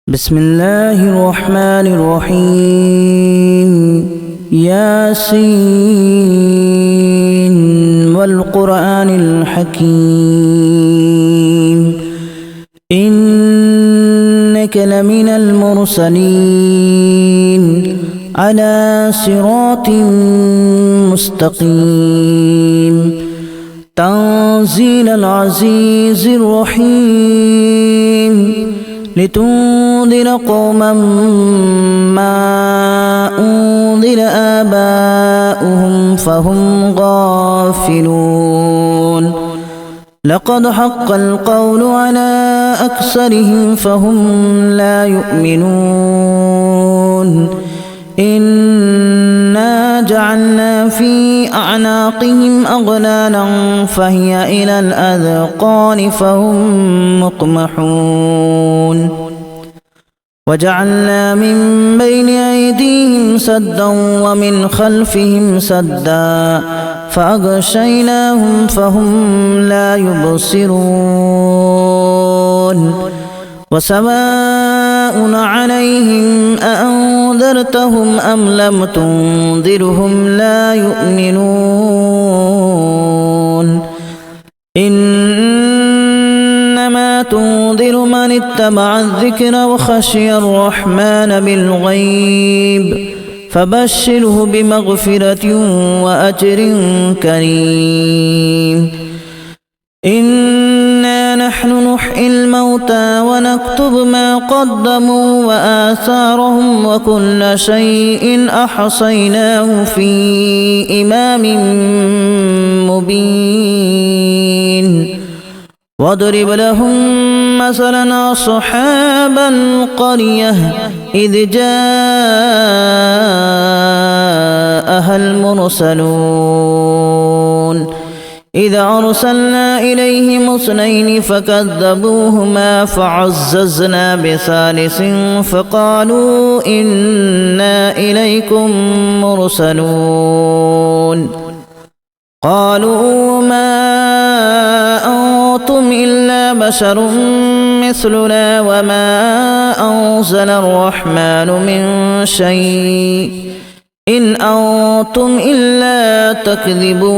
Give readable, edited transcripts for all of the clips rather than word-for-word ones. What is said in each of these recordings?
بسم الله الرحمن الرحيم ياسين والقرآن الحكيم إنك لمن المرسلين على صراط مستقيم تنزيل العزيز الرحيم لتنذر قوما ما أنذر آباؤهم فهم غافلون لقد حق القول على أكثرهم فهم لا يؤمنون إنا جعلنا في أعناقهم أغلالا فهي إلى الأذقان فهم مقمحون وجعلنا من بين أيديهم سدا ومن خلفهم سدا فأغشيناهم فهم لا يبصرون وسواء عليهم أأنذرتهم أم لم تنذرهم لا يؤمنون إنما تنذر من اتبع الذكر وخشي الرحمن بالغيب فبشره بمغفرة وأجر كريم إنا نحن نحيي الموتى ونكتب ما قدموا وآثارهم وكل شيء أحصيناه في إمام مبين واضرب لهم مثلا أصحاب القرية إذ جاءها المرسلون إذا أرسلنا إليهم اثنين فكذبوهما فعززنا بثالث فقالوا إنا إليكم مرسلون قالوا ما أنتم إلا بشر مثلنا وما أنزل الرحمن من شيء إن أنتم إلا تكذبون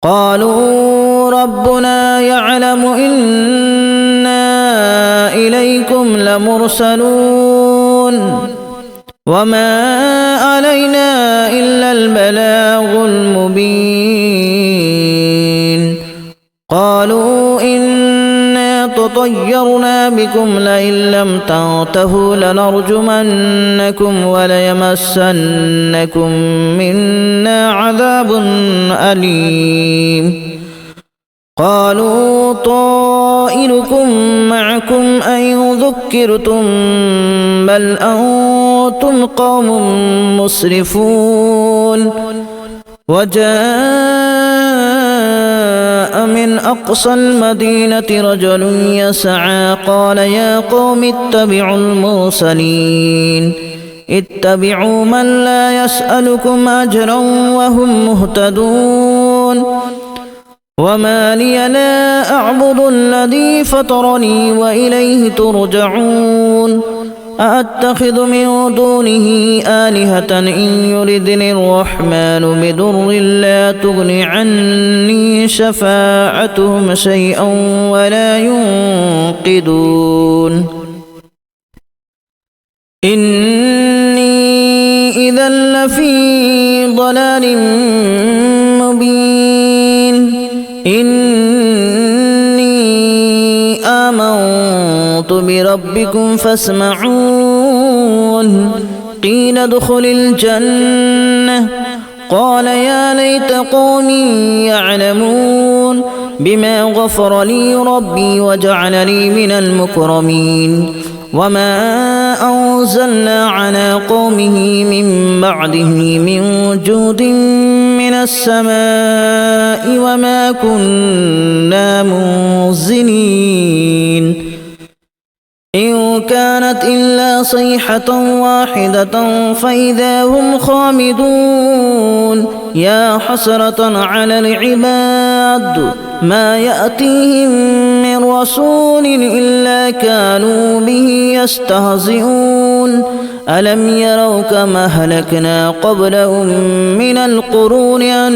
قالوا ربنا يعلم إنا إليكم لمرسلون وما علينا إلا البلاغ المبين قالوا إنا تطيرنا بكم لئن لم تنتهوا لنرجمنكم وليمسنكم منا عذاب أليم قالوا طائركم معكم أن ذكرتم بل أنتم قوم مسرفون وجاء من أقصى المدينة رجل يسعى قال يا قوم اتبعوا المرسلين اتبعوا من لا يسألكم أجرا وهم مهتدون وما لي لا أعبد الذي فطرني وإليه ترجعون أأتخذ من دونه آلهة إن يردني الرحمن بضر لا تغن عني شفاعتهم شيئا ولا ينقذون إني إذا لفي ضلال مبين إني آمنت بربكم فاسمعون قيل ادخل الجنة قال يا ليت قومي يعلمون بما غفر لي ربي وجعلني من المكرمين وما أنزلنا على قومه من بعده من جود من السماء وما كنا منزلين إن كانت إلا صيحة واحدة فإذا هم خامدون يا حسرة على العباد ما يأتيهم من رسول إلا كانوا به يستهزئون ألم يروا كما أهلكنا قبلهم من القرون أنهم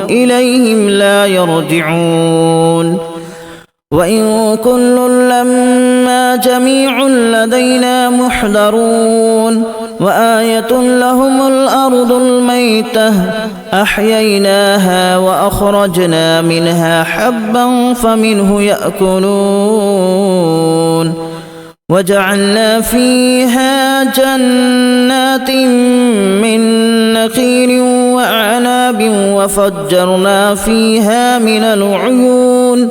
إليهم لا يرجعون وإن كل لما جميع لدينا محضرون وآية لهم الأرض الميتة أحييناها وأخرجنا منها حبا فمنه يأكلون وجعلنا فيها جنات من نخيل وأعناب وفجرنا فيها من العيون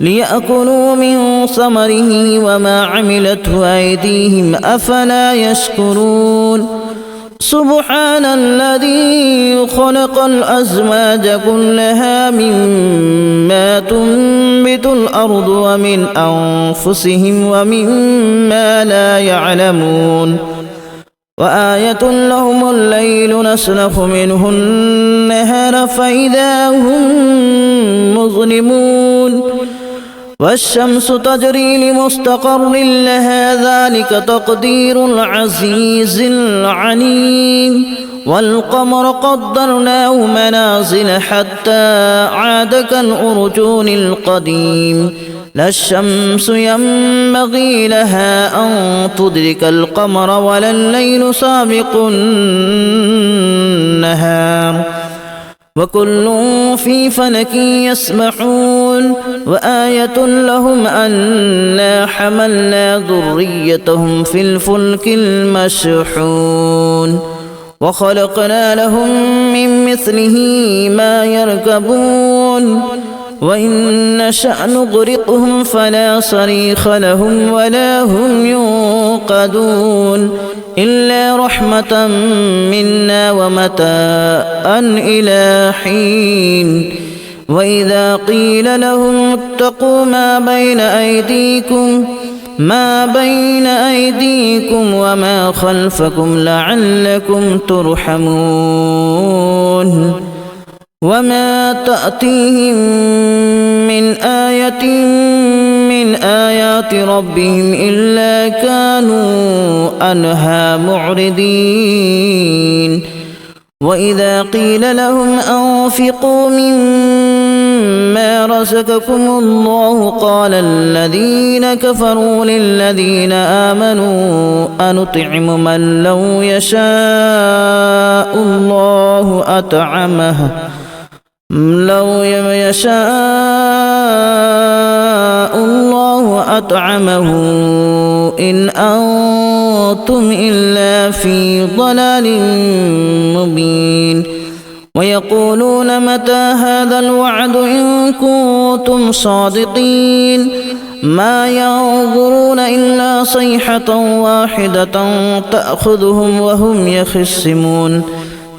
ليأكلوا من ثمره وما عملته أيديهم أفلا يشكرون سبحان الذي خلق الأزواج كلها مما تنبت الأرض ومن أنفسهم ومما لا يعلمون وآية لهم الليل نسلخ منه النهار فإذا هم مظلمون والشمس تجري لمستقر لها ذلك تقدير العزيز العليم والقمر قدرناه منازل حتى عاد كالأرجون القديم لا الشمس ينبغي لها أن تدرك القمر ولا الليل سابق النهار وكل في فلك يسبحون وآية لهم أنا حملنا ذريتهم في الفلك المشحون وخلقنا لهم من مثله ما يركبون وإن نشأ نغرقهم فلا صريخ لهم ولا هم ينقذون إلا رحمة منا ومتاعا إلى حين وإذا قيل لهم اتقوا ما بين أيديكم وما خلفكم لعلكم ترحمون وما تأتيهم من آية من آيات ربهم إلا كانوا عنها معرضين وإذا قيل لهم أنفقوا مما رزقكم الله قال الذين كفروا للذين آمنوا أنطعم من لو يشاء الله أطعمه إن أنتم إلا في ضلال مبين ويقولون متى هذا الوعد إن كنتم صادقين ما ينظرون إلا صيحة واحدة تأخذهم وهم يخصمون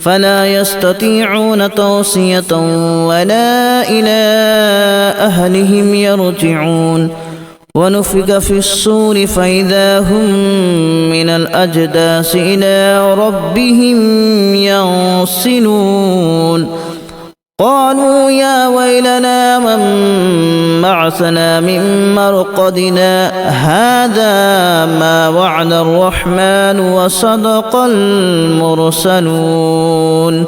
فلا يستطيعون توصية ولا إلى أهلهم يرجعون ونفخ في الصور فإذا هم من الأجداث إلى ربهم ينسلون قالوا يا ويلنا من بعثنا من مرقدنا هذا ما وعد الرحمن وصدق المرسلون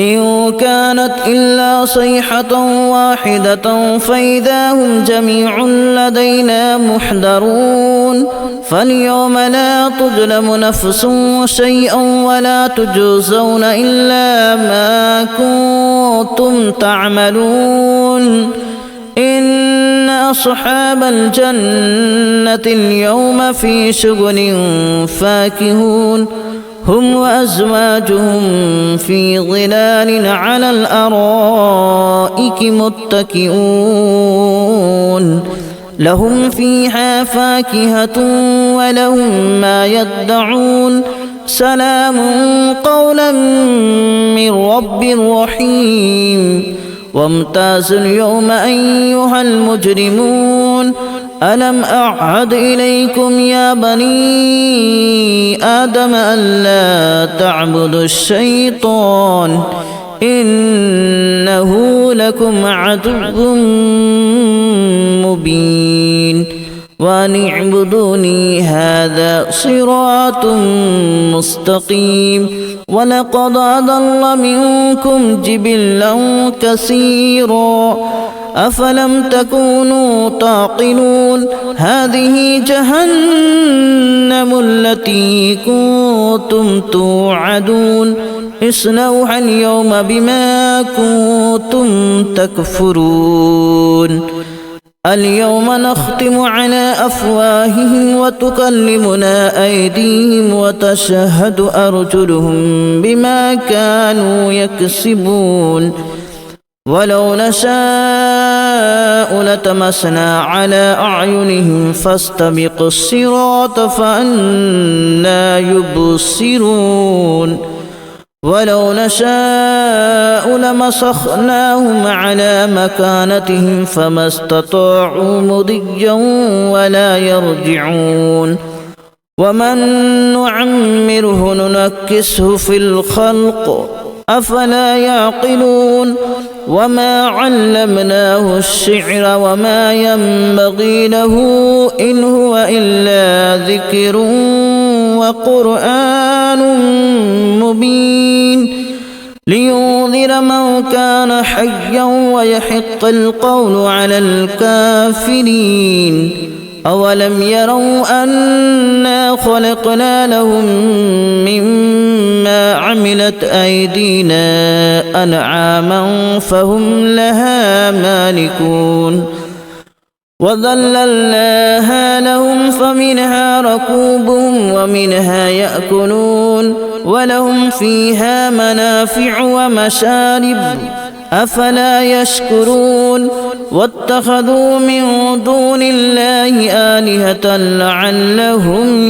إن كانت إلا صيحة واحدة فإذا هم جميع لدينا محضرون فاليوم لا تظلم نفس شيئا ولا تجزون إلا ما كنتم تعملون إن أصحاب الجنة اليوم في شغل فاكهون هم وأزواجهم في ظلال على الأرائك متكئون لهم فيها فاكهة ولهم ما يدعون سلام قولا من رب رحيم وامتازوا اليوم أيها المجرمون ألم أعهد إليكم يا بني آدم ألا تعبدوا الشيطان إنه لكم عدو مبين وأن اعبدوني هذا صراط مستقيم ولقد أضل منكم جبلا كثيرا أفلم تكونوا تعقلون هذه جهنم التي كنتم توعدون اصلوها اليوم بما كنتم تكفرون اليوم نختم على أفواههم وتكلمنا أيديهم وتشهد أرجلهم بما كانوا يكسبون ولو نشاء لتمسنا على أعينهم فاستبقوا الصراط فأنى يبصرون ولو نشاء لمسخناهم على مكانتهم فما استطاعوا مضيا ولا يرجعون ومن نعمره ننكسه في الخلق أفلا يعقلون وما علمناه الشعر وما ينبغي له إن هو إلا ذكر وقرآن مبين لينذر من كان حيا ويحق القول على الكافرين أولم يروا أنا خلقنا لهم مما عملت أيدينا أنعاما فهم لها مالكون وذللناها لهم فمنها ركوبهم ومنها يأكلون ولهم فيها منافع ومشارب أفلا يشكرون واتخذوا من دون الله آلهة لعلهم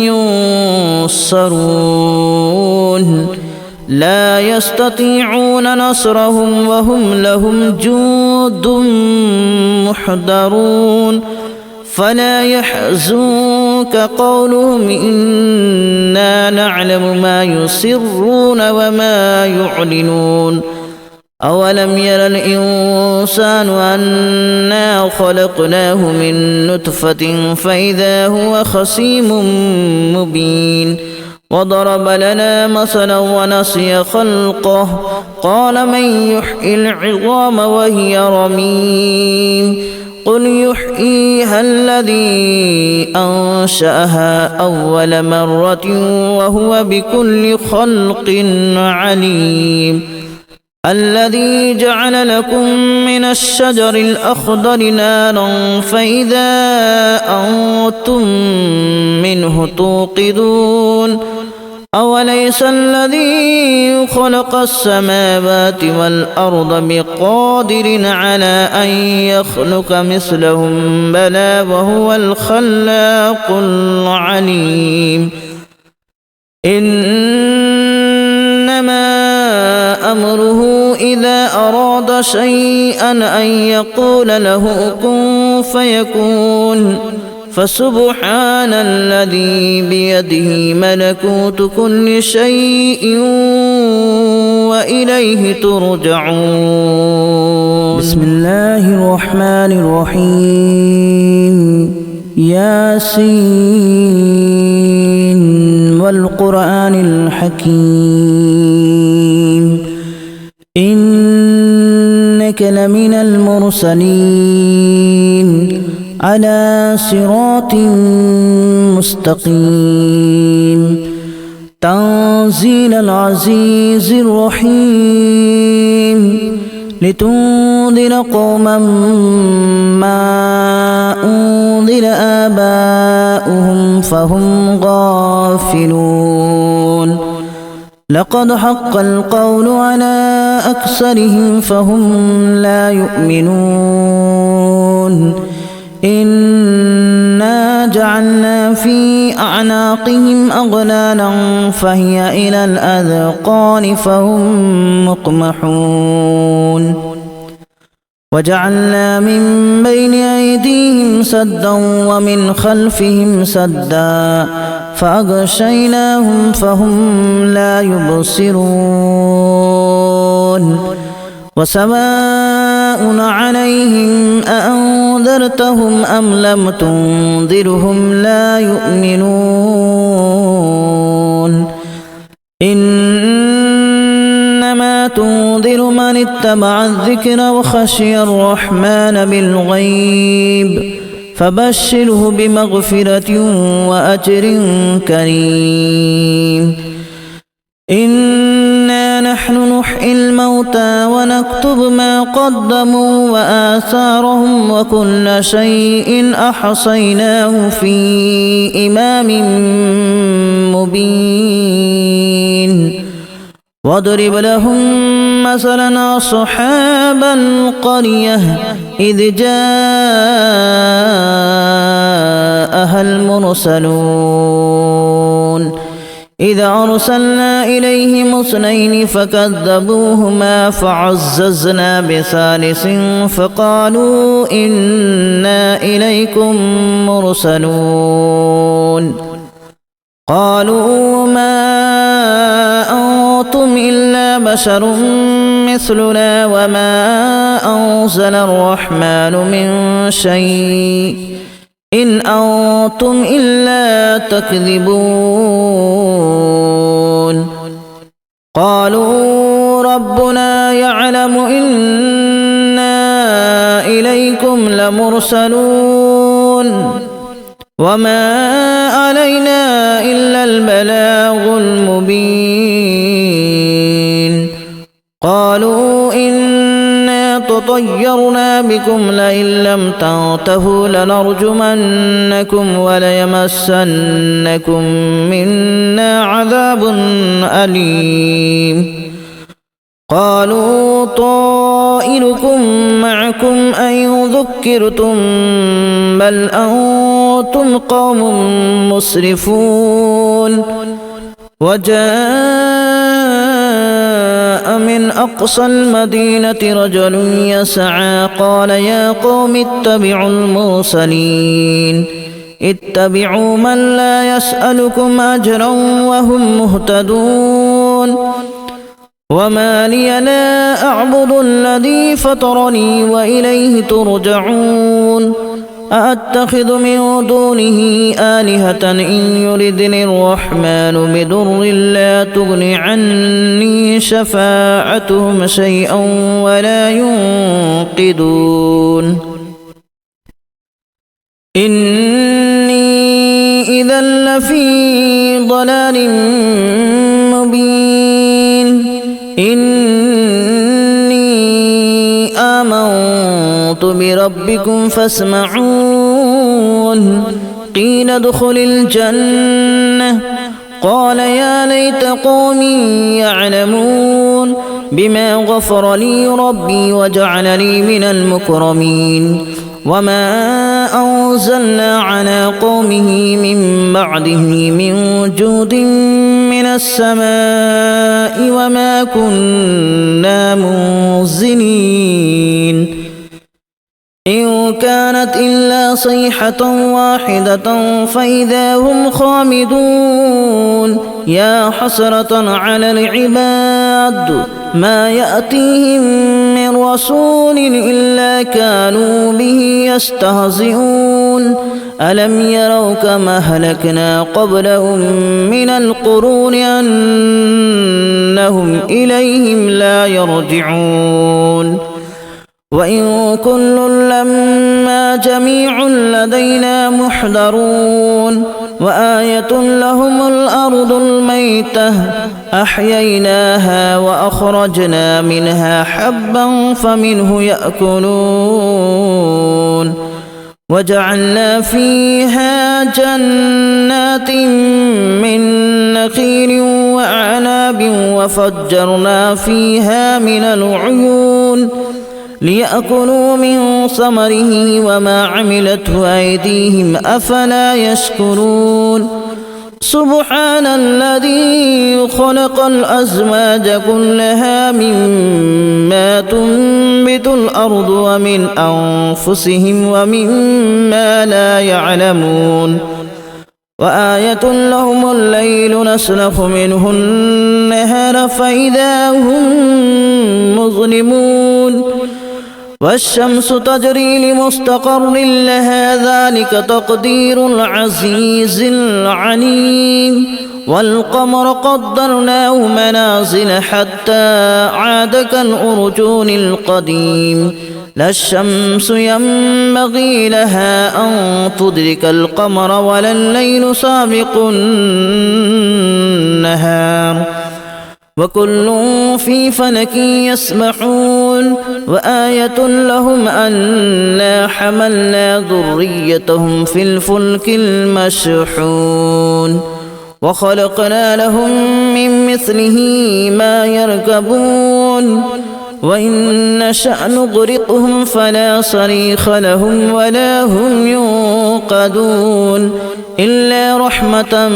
ينصرون لا يستطيعون نصرهم وهم لهم جند محضرون فلا يحزنك قولهم إنا نعلم ما يسرون وما يعلنون أولم ير الإنسان أنا خلقناه من نطفة فإذا هو خصيم مبين وضرب لنا مثلا ونسي خلقه قال من يحيي العظام وهي رميم قل يحييها الذي أنشأها أول مرة وهو بكل خلق عليم الذي جعل لكم من الشجر الأخضر نارا فإذا أنتم منه توقدون أوليس الذي خلق السماوات والأرض بقادر على أن يخلق مثلهم بلى وهو الخلاق العليم إنما أمره إذا أراد شيئا أن يقول له كن فيكون فسبحان الذي بيده ملكوت كل شيء وإليه ترجعون بسم الله الرحمن الرحيم ياسين والقرآن الحكيم إنك لمن المرسلين على صراط مستقيم تنزيل العزيز الرحيم لتنذر قوما ما أنذر آباؤهم فهم غافلون لقد حق القول على أكثرهم فهم لا يؤمنون إنا جعلنا في أعناقهم أغلالا فهي إلى الأذقان فهم مقمحون وجعلنا من بين أيديهم سدا ومن خلفهم سدا فأغشيناهم فهم لا يبصرون وسواء عليهم أأنذرتهم أم لم تنذرهم لا يؤمنون إنما تنذر من اتبع الذكر وخشي الرحمن بالغيب فبشره بمغفرة وأجر كريم إنا نحن نحيي الموتى ونكتب ما قدموا وآثارهم وكل شيء أحصيناه في إمام مبين واضرب لهم مثلا أصحاب القرية إذ جاءها المرسلون إذا أرسلنا إليهم اثنين فكذبوهما فعززنا بثالث فقالوا إنا إليكم مرسلون قالوا ما أنتم إلا بشر مثلنا وما أنزل الرحمن من شيء إن أنتم إلا تكذبون قالوا ربنا يعلم إنا إليكم لمرسلون وما علينا إلا البلاغ المبين قالوا إنا تطيرنا بكم لئن لم تنتهوا لنرجمنكم وليمسنكم منا عذاب أليم قالوا طائركم معكم أن ذكرتم بل أنتم قوم مسرفون وجاء من أقصى المدينة رجل يسعى قال يا قوم اتبعوا المرسلين اتبعوا من لا يسألكم أجرا وهم مهتدون وما لي لا أعبد الذي فطرني وإليه ترجعون أأتخذ من دونه آلهة إن يردني الرحمن بضر لا تغن عني شفاعتهم شيئا ولا ينقذون إني إذا لفي ضلال مبين إني آمنت بربكم فاسمعون قيل ادخل الجنة قال يا ليت قومي يعلمون بما غفر لي ربي وجعلني من المكرمين وما أنزلنا على قومه من بعده من جود من السماء وما كنا منزلين إن كانت إلا صيحة واحدة فإذا هم خامدون يا حسرة على العباد ما يأتيهم من رسول إلا كانوا به يستهزئون ألم يروا كما أهلكنا قبلهم من القرون أنهم إليهم لا يرجعون وإن كل لما جميع لدينا محضرون وآية لهم الأرض الميتة أحييناها وأخرجنا منها حبا فمنه يأكلون وجعلنا فيها جنات من نخيل وأعناب وفجرنا فيها من العيون ليأكلوا من ثمره وما عملته أيديهم أفلا يشكرون سبحان الذي خلق الأزواج كلها مما تنبت الأرض ومن أنفسهم ومما لا يعلمون وآية لهم الليل نسلخ منه النهار فإذا هم مظلمون والشمس تجري لمستقر لها ذلك تقدير العزيز العليم والقمر قدرناه منازل حتى عاد كالأرجون القديم لا الشمس ينبغي لها أن تدرك القمر ولا الليل سابق النهار وكل في فلك يسبحون وآية لهم أنا حملنا ذريتهم في الفلك المشحون وخلقنا لهم من مثله ما يركبون وإن نشأ نغرقهم فلا صريخ لهم ولا هم ينقذون إلا رحمة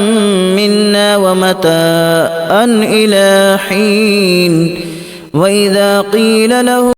منا ومتاعا إلى حين وإذا قيل له